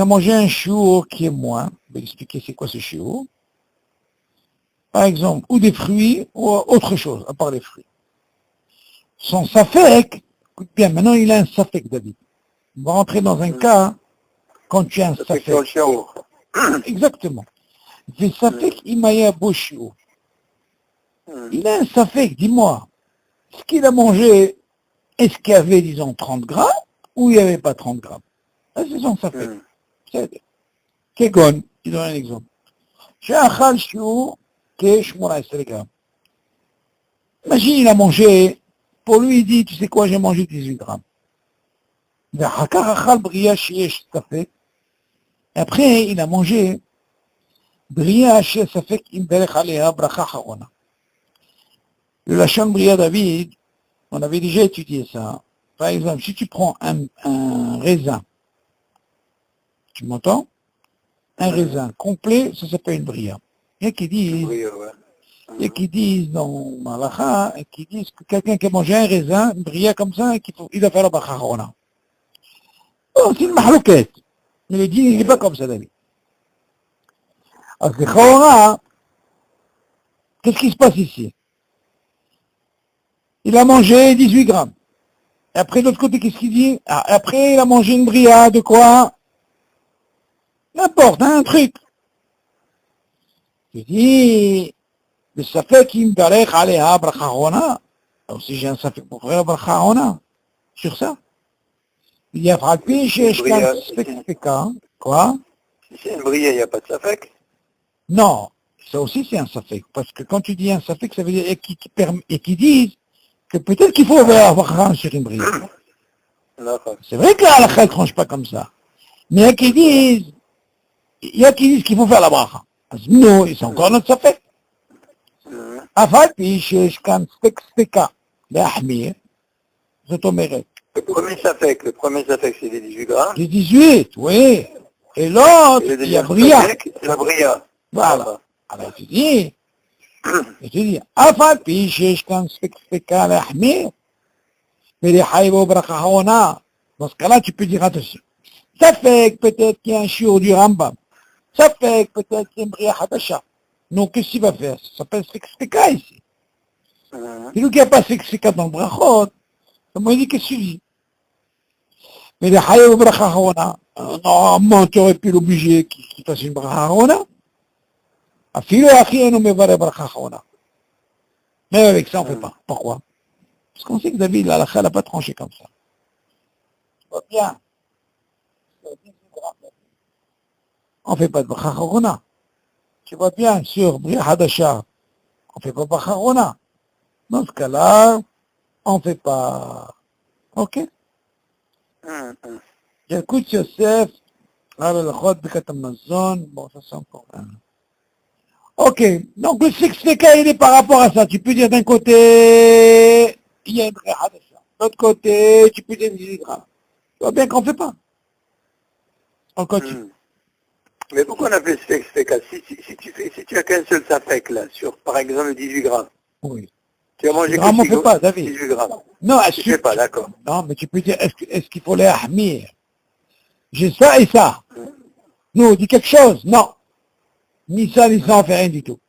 mangé un chiour qui est moins. Je vais expliquer c'est quoi ce chiour. Par exemple, ou des fruits, ou autre chose, à part les fruits. Son safek, écoute bien, maintenant il a un safek, David. On va rentrer dans un cas, quand tu as un safek. Exactement. C'est safek imaya boshio. Il a un safek, dis-moi. Ce qu'il a mangé, est-ce qu'il y avait, disons, 30 grammes, ou il n'y avait pas 30 grammes? Ça, c'est son safek. C'est Kegon, il donne un exemple. J'ai un chal shiur qui est 18 grammes. Imagine, il a mangé, pour lui, il dit, tu sais quoi, j'ai mangé 18 grammes. Après, il a mangé Bria chez Safek Imberech Alea Bracha Harona. Le Lachon Bria David, on avait déjà étudié ça. Par exemple, si tu prends un raisin Tu m'entends? Un raisin complet, ça s'appelle une bria. Il y a qui disent, dans Malacha, qui disent que quelqu'un qui a mangé un raisin, une bria comme ça, il doit faire la bracha Arona. Oh, c'est une mahlouquette. Mais le din, il n'est pas comme ça, David. Alors, le Chorona, qu'est-ce qui se passe ici? Il a mangé 18 grammes. Et après, de l'autre côté, qu'est-ce qu'il dit? Après, il a mangé une bria de quoi? N'importe, un truc. Je dis, le safek qui me paraît aléha bracha Arona. Alors, si j'ai un safek pour faire bracha Arona, sur ça. Il y a frappé chez Eshkan Speka. Quoi? Si c'est une bria, il n'y a pas de safek? Non, ça aussi c'est un safek. Parce que quand tu dis un safek, ça veut dire et qui disent que peut-être qu'il faut avoir sur une bria. C'est vrai que la halakha ne tranche pas comme ça. Mais il y a qui disent qu'il faut faire la bracha. Non, c'est encore notre safek. Afal pi shesh kan speka להחמיר, זאת אומרת. Le premier safek, c'est les 18 grammes. Les 18, oui. Et l'autre, il y a bria. C'est la bria. Voilà. Alors tu dis, afal pi shesh kan speka להחמיר, mais haïbo bracha Arona. Dans ce cas-là, tu peux dire attention. Ça fait que peut-être qu'il y a un shiur du Rambam. Ça fait que peut-être qu'il y a une bria hadasha. Donc, qu'est-ce qu'il va faire? Ça s'appelle speka ici. Et nous qui n'a pas speka dans le brachot, ça m'a dit qu'est-ce que tu dis? Mais les haïbo bracha Arona, normalement, tu aurais pu l'obliger qu'il fasse une bracha Arona. Afilo achienu mevare bracha Arona. Mais avec ça, on ne fait pas. Pourquoi? Parce qu'on sait que David, la halakha n'a pas tranché comme ça. Tu vois bien. On ne fait pas de bracha Arona. Tu vois bien, sur bria hadasha, on ne fait pas bracha Arona. Dans ce cas-là, on ne fait pas. Ok? J'écoute Yosef, l'alachot bekat Amazon, bon, ça c'est encore un. Ok, donc le six-feka, il est par rapport à ça. Tu peux dire d'un côté, il y a une bria hadasha. De l'autre côté, tu peux dire 18 grammes. Tu vois bien qu'on ne fait pas. On continue. Mais pourquoi on appelle safek? Si tu as qu'un seul safek là, sur par exemple 18 grammes, Oui. tu as mangé Grammes, on ne fait pas, David. 18 grammes. Non, Tu ne fais pas, d'accord. Non, mais tu peux dire, est-ce qu'il faut les ahmir? J'ai ça et ça. Non, dis quelque chose. Non. Ni ça, ni ça, on fait rien du tout.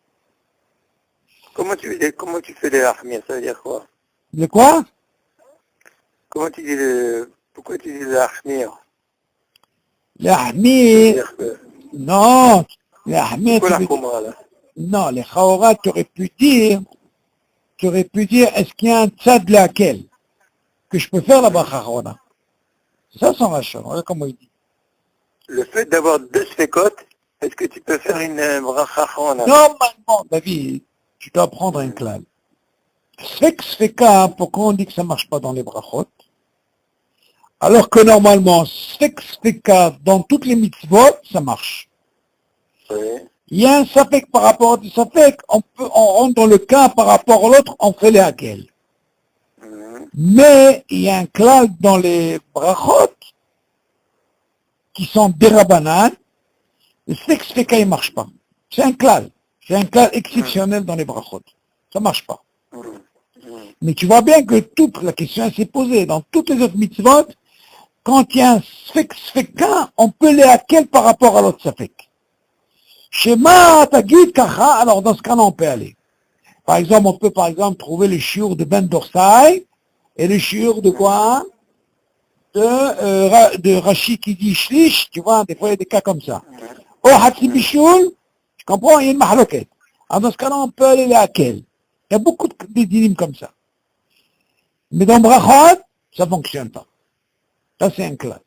Comment tu fais les ahmir? Ça veut dire quoi? Le quoi? Comment tu dis pourquoi tu dis les ahmir? Les ahmir. Non. Les ahmir. Pourquoi la khumra là? Non, les chaorat, tu aurais pu dire, est-ce qu'il y a un tzad laquelle que je peux faire la bracha Arona? C'est ça son rachon, voilà comment il dit. Le fait d'avoir deux sfekot, est-ce que tu peux faire une bracha Arona? Normalement, David, tu dois prendre un klal. Sfeka, pourquoi on dit que ça ne marche pas dans les brachot? Alors que normalement, sfeka, dans toutes les mitzvot, ça marche. Oui. Il y a un safek par rapport au safek, on rentre dans le cas par rapport à l'autre, on fait les hakel. Mais il y a un klal dans les brachot qui sont dérabanan, le sfeka il ne marche pas. C'est un klal exceptionnel dans les brachot. Ça ne marche pas. Mais tu vois bien que toute la question s'est posée. Dans toutes les autres mitzvot, quand il y a un sfeka, on peut les hakel par rapport à l'autre safek. Shema Tagid Kacha, alors dans ce cas-là, on peut aller. Par exemple, on peut trouver le shiur de Ben Dorsai et le shiur de quoi? De Rashi qui dit Shlish, tu vois, des fois il y a des cas comme ça. Oh Hatsi Bishul, tu comprends, il y a une mahloket. Alors dans ce cas-là, on peut aller les hakel. Il y a beaucoup de dynimes comme ça. Mais dans Brachot, ça ne fonctionne pas. Ça, c'est un clal.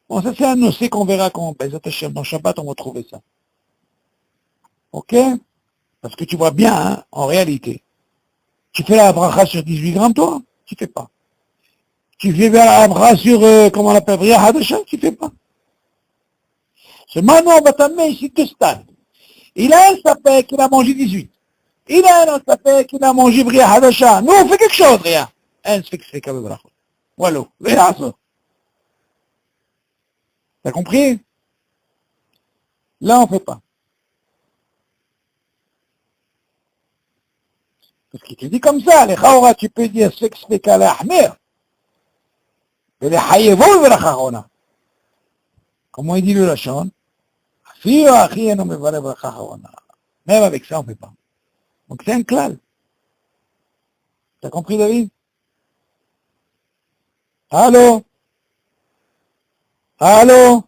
Bon, ça, c'est un nocé qu'on verra quand dans Shabbat, on va trouver ça. Ok? Parce que tu vois bien, hein, en réalité. Tu fais la bracha sur 18 grammes, toi? Tu fais pas. Tu fais la bracha sur, comment on l'appelle, Bria Hadasha? Tu fais pas. Ce maintenant, on va t'amener ici deux stades. Il a un sapek, il a mangé 18. Il a un autre sapek, il a mangé Bria Hadasha. Nous, on fait quelque chose, rien. Un fait que c'est comme brachot. Voilà. Voilà. T'as compris? Là, on ne fait pas. Parce qu'il te dit comme ça, les khawra, tu peux dire s'explique à l'ahmir. Et les haïvou, il va comment il dit le lachon? Même avec ça, on ne fait pas. Donc c'est un clal. T'as compris, David? Allô? Allô?